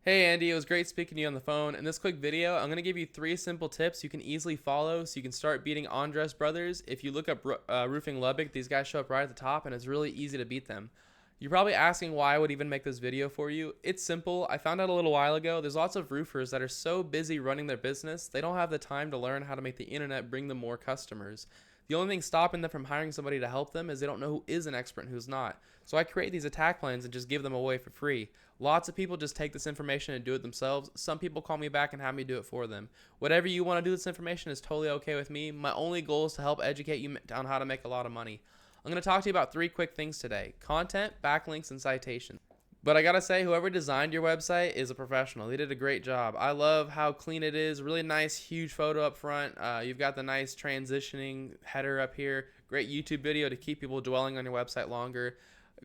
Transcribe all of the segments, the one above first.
Hey Andy, it was great speaking to you on the phone. In this quick video, I'm going to give you 3 simple tips you can easily follow so you can start beating Andres Brothers. If you look up Roofing Lubbock, these guys show up right at the top and it's really easy to beat them. You're probably asking why I would even make this video for you. It's simple. I found out a little while ago there's lots of roofers that are so busy running their business, they don't have the time to learn how to make the internet bring them more customers. The only thing stopping them from hiring somebody to help them is they don't know who is an expert and who's not. So I create these attack plans and just give them away for free. Lots of people just take this information and do it themselves. Some people call me back and have me do it for them. Whatever you want to do with this information is totally okay with me. My only goal is to help educate you on how to make a lot of money. I'm going to talk to you about 3 quick things today: content, backlinks, and citations. But I gotta say, whoever designed your website is a professional. They did a great job. I love how clean it is. Really nice, huge photo up front. You've got the nice transitioning header up here. Great YouTube video to keep people dwelling on your website longer.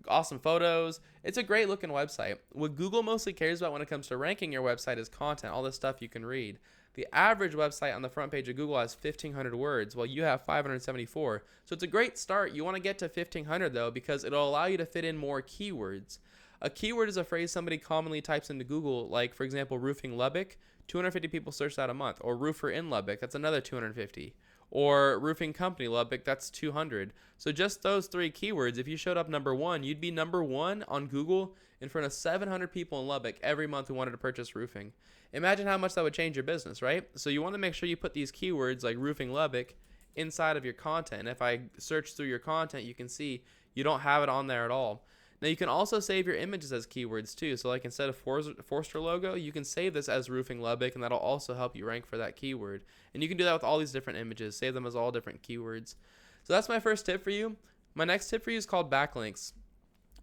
Awesome photos. It's a great looking website. What Google mostly cares about when it comes to ranking your website is content, all this stuff you can read. The average website on the front page of Google has 1,500 words, while you have 574. So it's a great start. You want to get to 1,500 though, because it'll allow you to fit in more keywords. A keyword is a phrase somebody commonly types into Google, like for example, roofing Lubbock. 250 people search that a month. Or roofer in Lubbock, that's another 250. Or roofing company Lubbock, that's 200. So just those 3 keywords, if you showed up number 1, you'd be number 1 on Google in front of 700 people in Lubbock every month who wanted to purchase roofing. Imagine how much that would change your business, right? So you want to make sure you put these keywords like roofing Lubbock inside of your content. And if I search through your content, you can see you don't have it on there at all. Now you can also save your images as keywords too. So like instead of Forster logo, you can save this as roofing Lubbock, and that'll also help you rank for that keyword. And you can do that with all these different images. Save them as all different keywords. So that's my first tip for you. My next tip for you is called backlinks.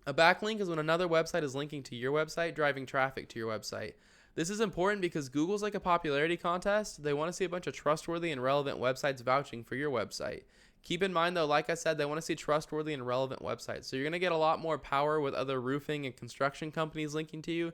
A backlink is when another website is linking to your website, driving traffic to your website. This is important because Google's like a popularity contest. They want to see a bunch of trustworthy and relevant websites vouching for your website. Keep in mind though, like I said, they want to see trustworthy and relevant websites. So you're going to get a lot more power with other roofing and construction companies linking to you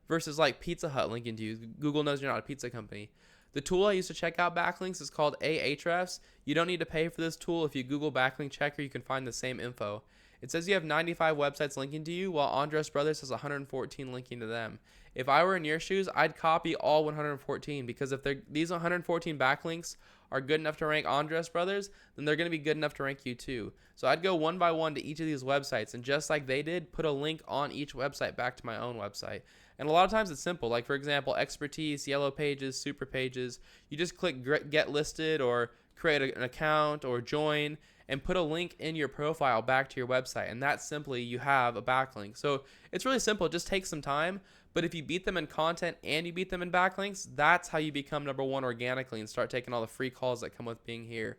versus like Pizza Hut linking to you. Google knows you're not a pizza company. The tool I use to check out backlinks is called Ahrefs. You don't need to pay for this tool. If you Google backlink checker, you can find the same info. It says you have 95 websites linking to you, while Andres Brothers has 114 linking to them. If I were in your shoes, I'd copy all 114, because if these 114 backlinks are good enough to rank Andres Brothers, then they're going to be good enough to rank you too. So I'd go one by one to each of these websites, and just like they did, put a link on each website back to my own website. And a lot of times it's simple, like for example, expertise, yellow pages, super pages. You just click get listed or create an account or join and put a link in your profile back to your website, and that simply you have a backlink. So it's really simple. It just takes some time, but if you beat them in content and you beat them in backlinks, that's how you become number 1 organically and start taking all the free calls that come with being here.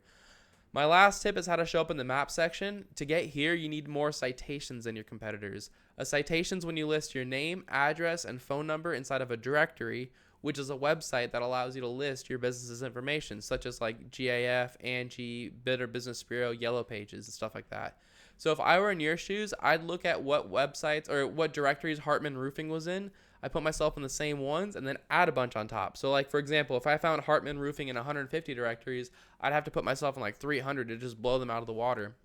My last tip is how to show up in the map section. To get here, you need more citations than your competitors. A citation is when you list your name, address, and phone number inside of a directory, which is a website that allows you to list your business's information, such as like GAF, Angie, Better Business Bureau, Yellow Pages, and stuff like that. So if I were in your shoes, I'd look at what websites or what directories Hartman Roofing was in. I put myself in the same ones and then add a bunch on top. So like, for example, if I found Hartman Roofing in 150 directories, I'd have to put myself in like 300 to just blow them out of the water.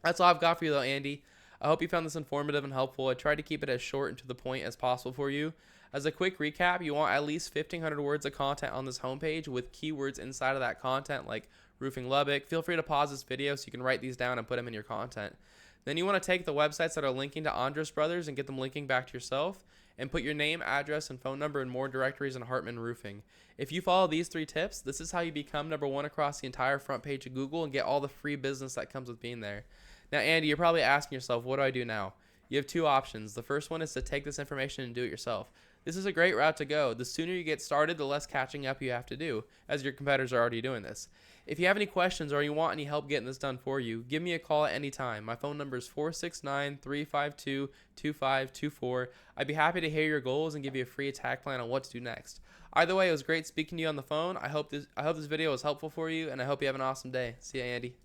That's all I've got for you though, Andy. I hope you found this informative and helpful. I tried to keep it as short and to the point as possible for you. As a quick recap, you want at least 1,500 words of content on this homepage with keywords inside of that content like roofing Lubbock. Feel free to pause this video so you can write these down and put them in your content. Then you want to take the websites that are linking to Andres Brothers and get them linking back to yourself, and put your name, address, and phone number in more directories in Hartman Roofing. If you follow these 3 tips, this is how you become number 1 across the entire front page of Google and get all the free business that comes with being there. Now, Andy, you're probably asking yourself, what do I do now? You have 2 options. The first one is to take this information and do it yourself. This is a great route to go. The sooner you get started, the less catching up you have to do, as your competitors are already doing this. If you have any questions or you want any help getting this done for you, give me a call at any time. My phone number is 469-352-2524. I'd be happy to hear your goals and give you a free attack plan on what to do next. Either way, it was great speaking to you on the phone. I hope this video was helpful for you, and I hope you have an awesome day. See ya, Andy.